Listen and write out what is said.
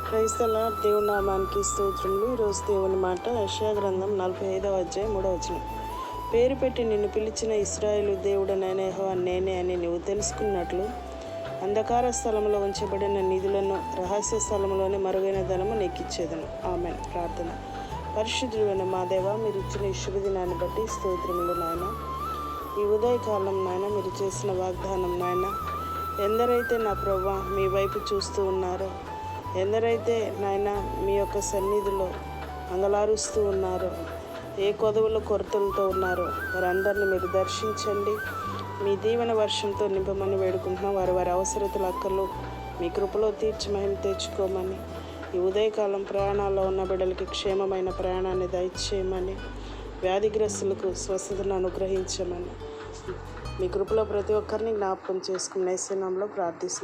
క్రైస్తల దేవుని నామానికి స్తోత్రములు. ఈరోజు దేవుని మాట యెషయా గ్రంథం 45వ అధ్యాయం 3వ వచనం. పేరు పెట్టి నిన్ను పిలిచిన ఇశ్రాయేలు దేవుడనైన యెహోవా నేనే అని నీవు తెలుసుకున్నట్లు అంధకార స్థలంలో ఉంచబడిన నిధులను రహస్య స్థలంలోని మరుగైన ధనము నీకిచ్చేదను. ఆమేన్. ప్రార్థన. పరిశుద్ధుడైన మా దేవా, మీరు ఇచ్చిన ఈ శుభదినాన్ని బట్టి స్తోత్రములు నాయన. ఈ ఉదయకాలం నాయన మీరు చేసిన వాగ్దానం నాయన, ఎందరైతే నా ప్రభువా మీ వైపు చూస్తూ ఉన్నారో, ఎందరైతే నాయన మీ యొక్క సన్నిధిలో అంగలారుస్తూ ఉన్నారో, ఏ కొదవుల కొరతలతో ఉన్నారో వారందరినీ మీరు దర్శించండి. మీ దీవెన వర్షంతో నింపమని వేడుకుంటున్నాం. వారి అవసరతల అక్కర్లు మీ కృపలో తీర్చి మహిమ తెచ్చుకోమని, ఈ ఉదయకాలం ప్రయాణాల్లో ఉన్న బిడ్డలకి క్షేమమైన ప్రయాణాన్ని దయచేయమని, వ్యాధిగ్రస్తులకు స్వస్థతను అనుగ్రహించమని, మీ కృపలో ప్రతి ఒక్కరిని జ్ఞాపకం చేసుకునే యేసు నామములో ప్రార్థిస్తున్నాం.